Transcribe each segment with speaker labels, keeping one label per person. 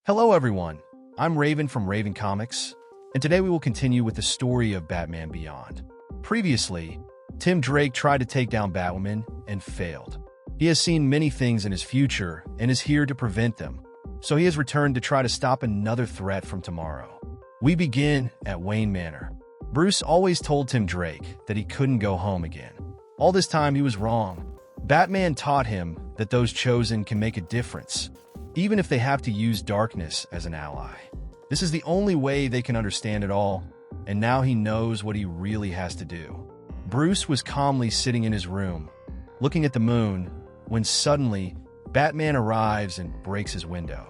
Speaker 1: Hello everyone, I'm Raven from Raven Comics, and today we will continue with the story of Batman Beyond. Previously, Tim Drake tried to take down Batwoman and failed. He has seen many things in his future and is here to prevent them, so he has returned to try to stop another threat from tomorrow. We begin at Wayne Manor. Bruce always told Tim Drake that he couldn't go home again. All this time he was wrong. Batman taught him that those chosen can make a difference, even if they have to use darkness as an ally. This is the only way they can understand it all, and now he knows what he really has to do. Bruce was calmly sitting in his room, looking at the moon, when suddenly, Batman arrives and breaks his window.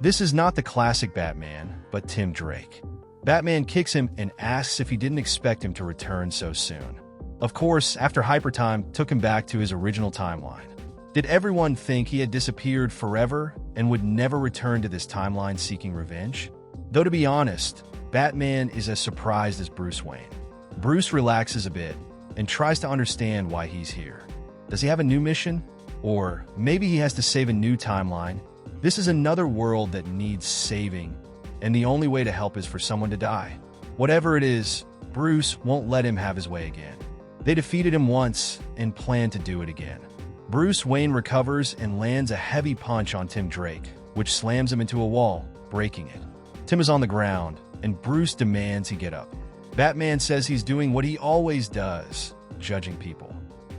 Speaker 1: This is not the classic Batman, but Tim Drake. Batman kicks him and asks if he didn't expect him to return so soon. Of course, after Hypertime took him back to his original timeline. Did everyone think he had disappeared forever and would never return to this timeline seeking revenge? Though to be honest, Batman is as surprised as Bruce Wayne. Bruce relaxes a bit and tries to understand why he's here. Does he have a new mission? Or maybe he has to save a new timeline? This is another world that needs saving, and the only way to help is for someone to die. Whatever it is, Bruce won't let him have his way again. They defeated him once and plan to do it again. Bruce Wayne recovers and lands a heavy punch on Tim Drake, which slams him into a wall, breaking it. Tim is on the ground, and Bruce demands he get up. Batman says he's doing what he always does, judging people.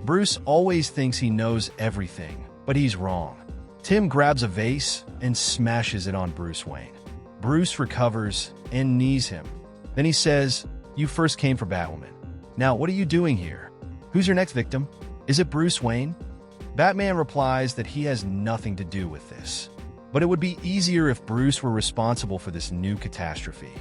Speaker 1: Bruce always thinks he knows everything, but he's wrong. Tim grabs a vase and smashes it on Bruce Wayne. Bruce recovers and knees him. Then he says, "You first came for Batwoman. Now, what are you doing here? Who's your next victim? Is it Bruce Wayne?" Batman replies that he has nothing to do with this. But it would be easier if Bruce were responsible for this new catastrophe.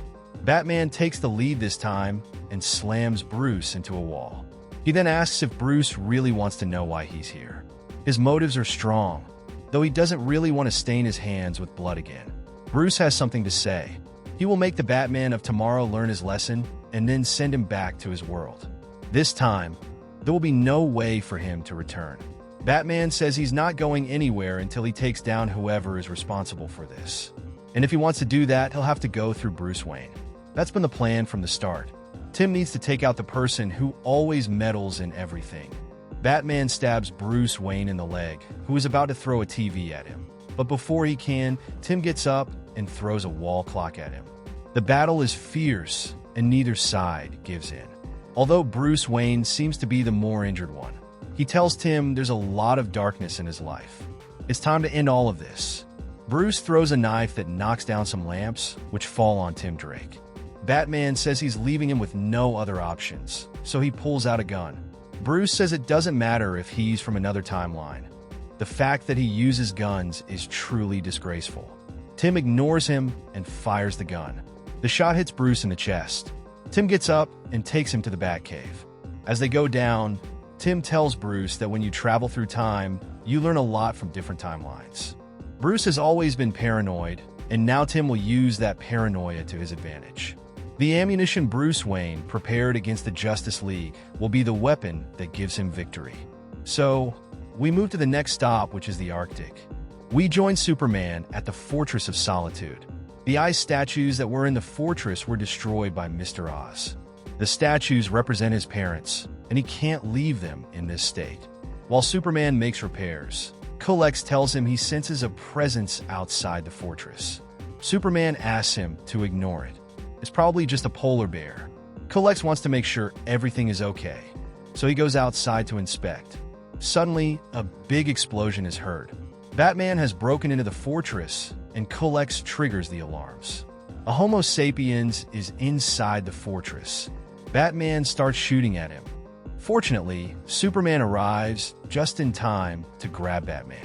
Speaker 1: Batman takes the lead this time and slams Bruce into a wall. He then asks if Bruce really wants to know why he's here. His motives are strong, though he doesn't really want to stain his hands with blood again. Bruce has something to say. He will make the Batman of tomorrow learn his lesson and then send him back to his world. This time, there will be no way for him to return. Batman says he's not going anywhere until he takes down whoever is responsible for this. And if he wants to do that, he'll have to go through Bruce Wayne. That's been the plan from the start. Tim needs to take out the person who always meddles in everything. Batman stabs Bruce Wayne in the leg, who is about to throw a TV at him. But before he can, Tim gets up and throws a wall clock at him. The battle is fierce, and neither side gives in. Although Bruce Wayne seems to be the more injured one. He tells Tim there's a lot of darkness in his life. It's time to end all of this. Bruce throws a knife that knocks down some lamps, which fall on Tim Drake. Batman says he's leaving him with no other options, so he pulls out a gun. Bruce says it doesn't matter if he's from another timeline. The fact that he uses guns is truly disgraceful. Tim ignores him and fires the gun. The shot hits Bruce in the chest. Tim gets up and takes him to the Batcave. As they go down, Tim tells Bruce that when you travel through time, you learn a lot from different timelines. Bruce has always been paranoid, and now Tim will use that paranoia to his advantage. The ammunition Bruce Wayne prepared against the Justice League will be the weapon that gives him victory. So, we move to the next stop, which is the Arctic. We join Superman at the Fortress of Solitude. The ice statues that were in the fortress were destroyed by Mr. Oz. The statues represent his parents, and he can't leave them in this state. While Superman makes repairs, Colex tells him he senses a presence outside the fortress. Superman asks him to ignore it. It's probably just a polar bear. Colex wants to make sure everything is okay, so he goes outside to inspect. Suddenly, a big explosion is heard. Batman has broken into the fortress, and Colex triggers the alarms. A Homo sapiens is inside the fortress. Batman starts shooting at him. Fortunately, Superman arrives just in time to grab Batman.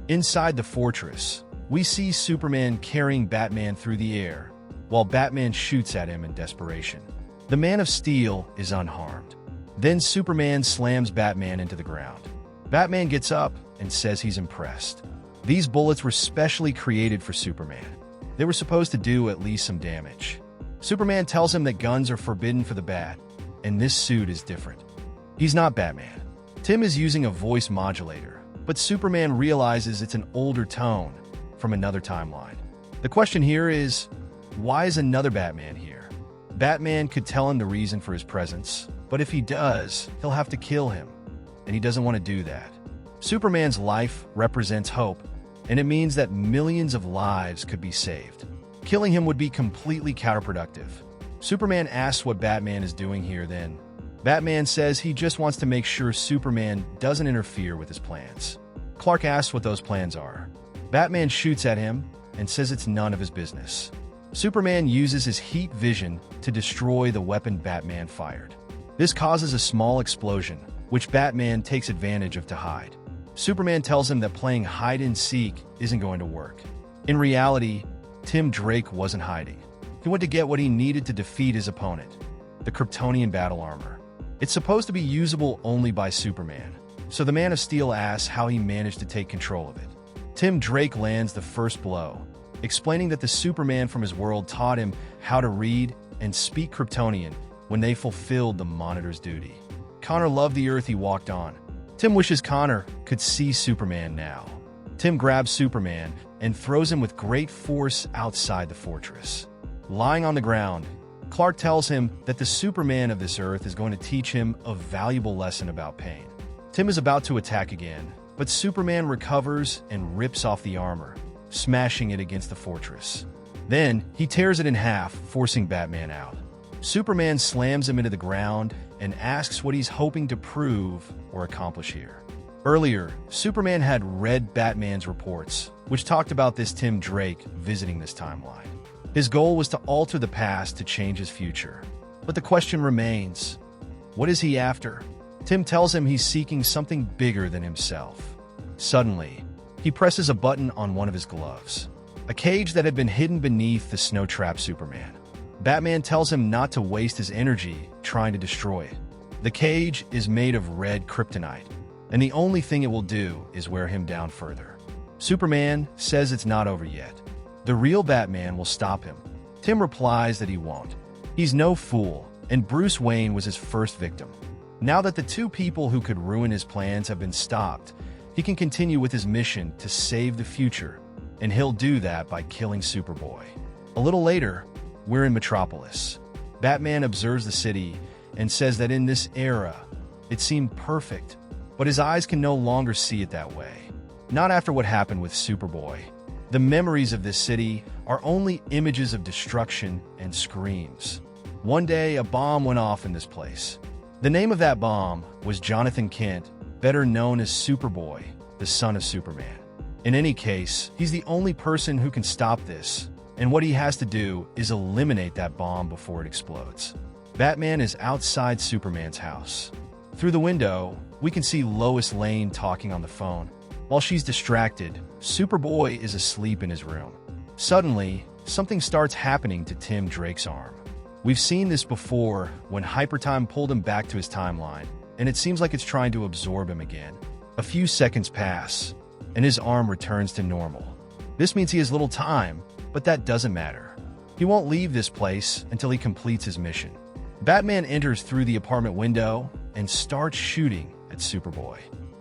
Speaker 1: Inside the fortress, we see Superman carrying Batman through the air, while Batman shoots at him in desperation. The Man of Steel is unharmed. Then Superman slams Batman into the ground. Batman gets up and says he's impressed. These bullets were specially created for Superman. They were supposed to do at least some damage. Superman tells him that guns are forbidden for the Bat, and this suit is different. He's not Batman. Tim is using a voice modulator, but Superman realizes it's an older tone from another timeline. The question here is, why is another Batman here? Batman could tell him the reason for his presence, but if he does, he'll have to kill him, and he doesn't want to do that. Superman's life represents hope, and it means that millions of lives could be saved. Killing him would be completely counterproductive. Superman asks what Batman is doing here then. Batman says he just wants to make sure Superman doesn't interfere with his plans. Clark asks what those plans are. Batman shoots at him and says it's none of his business. Superman uses his heat vision to destroy the weapon Batman fired. This causes a small explosion, which Batman takes advantage of to hide. Superman tells him that playing hide-and-seek isn't going to work. In reality, Tim Drake wasn't hiding. He went to get what he needed to defeat his opponent, the Kryptonian battle armor. It's supposed to be usable only by Superman, so the Man of Steel asks how he managed to take control of it. Tim Drake lands the first blow, explaining that the Superman from his world taught him how to read and speak Kryptonian when they fulfilled the Monitor's duty. Connor loved the Earth he walked on. Tim wishes Connor could see Superman now. Tim grabs Superman and throws him with great force outside the fortress. Lying on the ground, Clark tells him that the Superman of this Earth is going to teach him a valuable lesson about pain. Tim is about to attack again, but Superman recovers and rips off the armor, smashing it against the fortress. Then, he tears it in half, forcing Batman out. Superman slams him into the ground and asks what he's hoping to prove or accomplish here. Earlier, Superman had read Batman's reports, which talked about this Tim Drake visiting this timeline. His goal was to alter the past to change his future. But the question remains, what is he after? Tim tells him he's seeking something bigger than himself. Suddenly, he presses a button on one of his gloves, a cage that had been hidden beneath the snow-trapped Superman. Batman tells him not to waste his energy trying to destroy it. The cage is made of red kryptonite, and the only thing it will do is wear him down further. Superman says it's not over yet. The real Batman will stop him. Tim replies that he won't. He's no fool, and Bruce Wayne was his first victim. Now that the two people who could ruin his plans have been stopped, he can continue with his mission to save the future, and he'll do that by killing Superboy. A little later, we're in Metropolis. Batman observes the city and says that in this era, it seemed perfect, but his eyes can no longer see it that way. Not after what happened with Superboy. The memories of this city are only images of destruction and screams. One day, a bomb went off in this place. The name of that bomb was Jonathan Kent, better known as Superboy, the son of Superman. In any case, he's the only person who can stop this, and what he has to do is eliminate that bomb before it explodes. Batman is outside Superman's house. Through the window, we can see Lois Lane talking on the phone. While she's distracted, Superboy is asleep in his room. Suddenly, something starts happening to Tim Drake's arm. We've seen this before when Hypertime pulled him back to his timeline, and it seems like it's trying to absorb him again. A few seconds pass, and his arm returns to normal. This means he has little time, but that doesn't matter. He won't leave this place until he completes his mission. Batman enters through the apartment window and starts shooting at Superboy.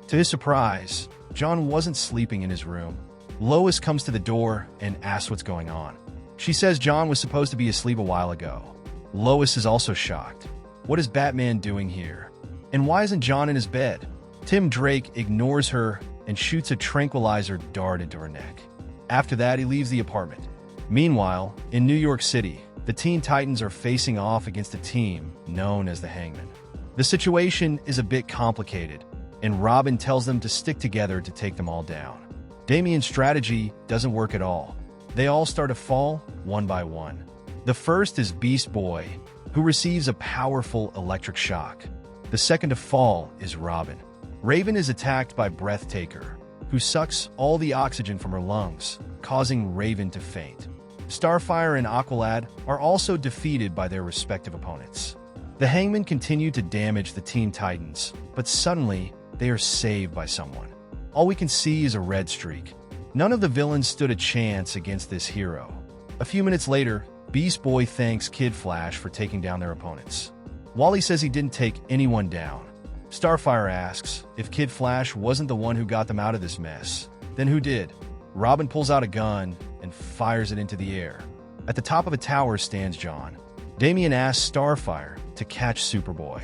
Speaker 1: To his surprise, John wasn't sleeping in his room. Lois comes to the door and asks what's going on. She says John was supposed to be asleep a while ago. Lois is also shocked. What is Batman doing here? And why isn't John in his bed? Tim Drake ignores her and shoots a tranquilizer dart into her neck. After that, he leaves the apartment. Meanwhile, in New York City, the Teen Titans are facing off against a team known as the Hangmen. The situation is a bit complicated, and Robin tells them to stick together to take them all down. Damian's strategy doesn't work at all. They all start to fall one by one. The first is Beast Boy, who receives a powerful electric shock. The second to fall is Robin. Raven is attacked by Breathtaker, who sucks all the oxygen from her lungs, causing Raven to faint. Starfire and Aqualad are also defeated by their respective opponents. The Hangmen continue to damage the Teen Titans, but suddenly, they are saved by someone. All we can see is a red streak. None of the villains stood a chance against this hero. A few minutes later, Beast Boy thanks Kid Flash for taking down their opponents. Wally says he didn't take anyone down. Starfire asks if Kid Flash wasn't the one who got them out of this mess, then who did? Robin pulls out a gun and and fires it into the air. At the top of a tower stands John. Damian asks Starfire to catch Superboy.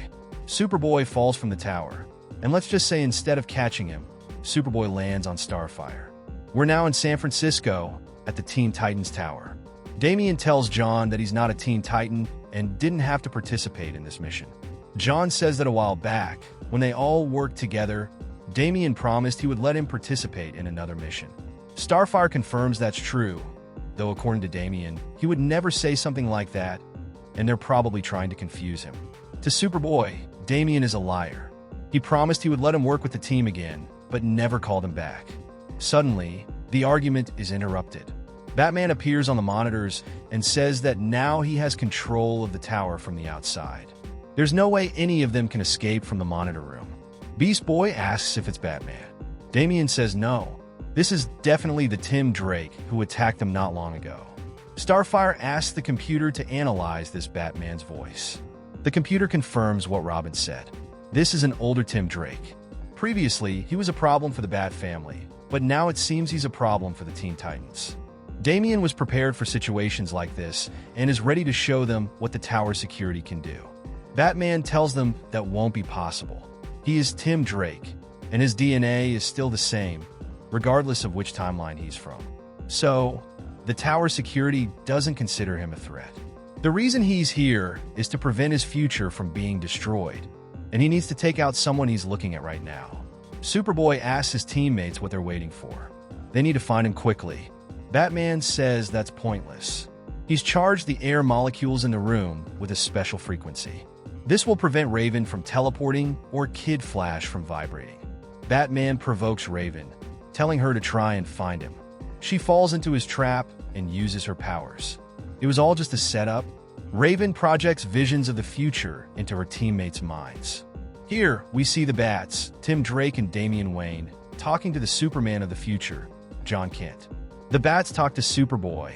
Speaker 1: Superboy falls from the tower, and let's just say instead of catching him, Superboy lands on Starfire. We're now in San Francisco at the Teen Titans Tower. Damian tells John that he's not a Teen Titan and didn't have to participate in this mission. John says that a while back, when they all worked together, Damian promised he would let him participate in another mission. Starfire confirms that's true, though according to Damian, he would never say something like that, and they're probably trying to confuse him. To Superboy, Damian is a liar. He promised he would let him work with the team again, but never called him back. Suddenly, the argument is interrupted. Batman appears on the monitors and says that now he has control of the tower from the outside. There's no way any of them can escape from the monitor room. Beast Boy asks if it's Batman. Damian says no. This is definitely the Tim Drake who attacked them not long ago. Starfire asks the computer to analyze this Batman's voice. The computer confirms what Robin said. This is an older Tim Drake. Previously, he was a problem for the Bat family, but now it seems he's a problem for the Teen Titans. Damian was prepared for situations like this and is ready to show them what the tower security can do. Batman tells them that won't be possible. He is Tim Drake, and his DNA is still the same, regardless of which timeline he's from. So, the tower security doesn't consider him a threat. The reason he's here is to prevent his future from being destroyed, and he needs to take out someone he's looking at right now. Superboy asks his teammates what they're waiting for. They need to find him quickly. Batman says that's pointless. He's charged the air molecules in the room with a special frequency. This will prevent Raven from teleporting or Kid Flash from vibrating. Batman provokes Raven, telling her to try and find him. She falls into his trap and uses her powers. It was all just a setup. Raven projects visions of the future into her teammates' minds. Here, we see the Bats, Tim Drake and Damian Wayne, talking to the Superman of the future, John Kent. The Bats talk to Superboy,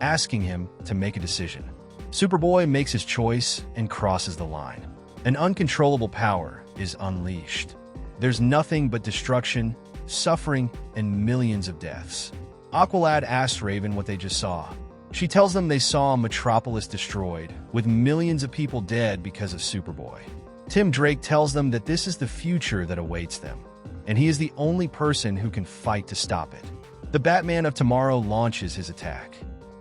Speaker 1: asking him to make a decision. Superboy makes his choice and crosses the line. An uncontrollable power is unleashed. There's nothing but destruction, suffering, and millions of deaths. Aqualad asks Raven what they just saw. She tells them they saw Metropolis destroyed, with millions of people dead because of Superboy. Tim Drake tells them that this is the future that awaits them, and he is the only person who can fight to stop it. The Batman of Tomorrow launches his attack.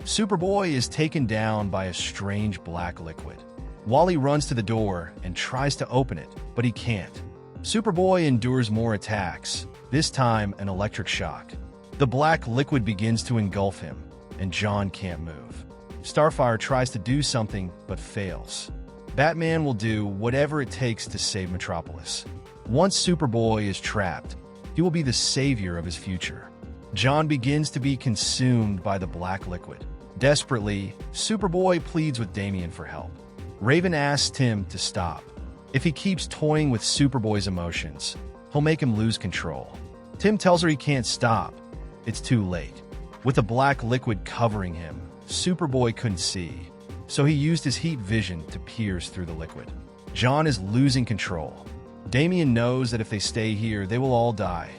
Speaker 1: Superboy is taken down by a strange black liquid. Wally runs to the door and tries to open it, but he can't. Superboy endures more attacks, this time an electric shock. The black liquid begins to engulf him, and John can't move. Starfire tries to do something, but fails. Batman will do whatever it takes to save Metropolis. Once Superboy is trapped, he will be the savior of his future. John begins to be consumed by the black liquid. Desperately, Superboy pleads with Damian for help. Raven asks Tim to stop. If he keeps toying with Superboy's emotions, he'll make him lose control. Tim tells her he can't stop. It's too late. With the black liquid covering him, Superboy couldn't see, so he used his heat vision to pierce through the liquid. John is losing control. Damian knows that if they stay here, they will all die.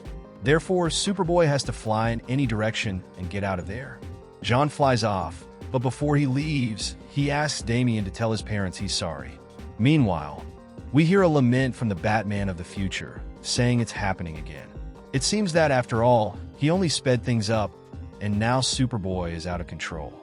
Speaker 1: Therefore, Superboy has to fly in any direction and get out of there. John flies off, but before he leaves, he asks Damian to tell his parents he's sorry. Meanwhile, we hear a lament from the Batman of the future, saying it's happening again. It seems that, after all, he only sped things up, and now Superboy is out of control.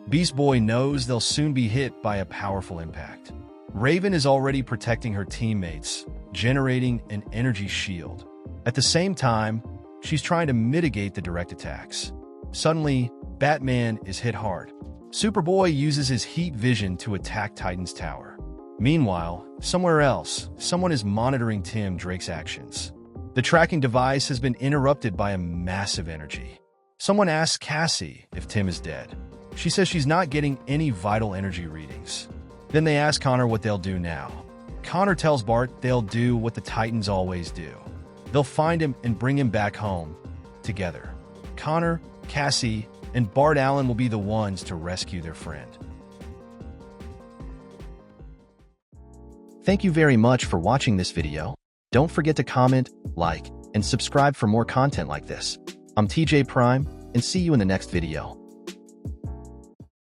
Speaker 1: Beast Boy knows they'll soon be hit by a powerful impact. Raven is already protecting her teammates, generating an energy shield. At the same time, she's trying to mitigate the direct attacks. Suddenly, Batman is hit hard. Superboy uses his heat vision to attack Titan's tower. Meanwhile, somewhere else, someone is monitoring Tim Drake's actions. The tracking device has been interrupted by a massive energy. Someone asks Cassie if Tim is dead. She says she's not getting any vital energy readings. Then they ask Connor what they'll do now. Connor tells Bart they'll do what the Titans always do. They'll find him and bring him back home, together. Connor, Cassie, and Bart Allen will be the ones to rescue their friend. Thank you very much for watching this video. Don't forget to comment, like, and subscribe for more content like this. I'm TJ Prime, and see you in the next video.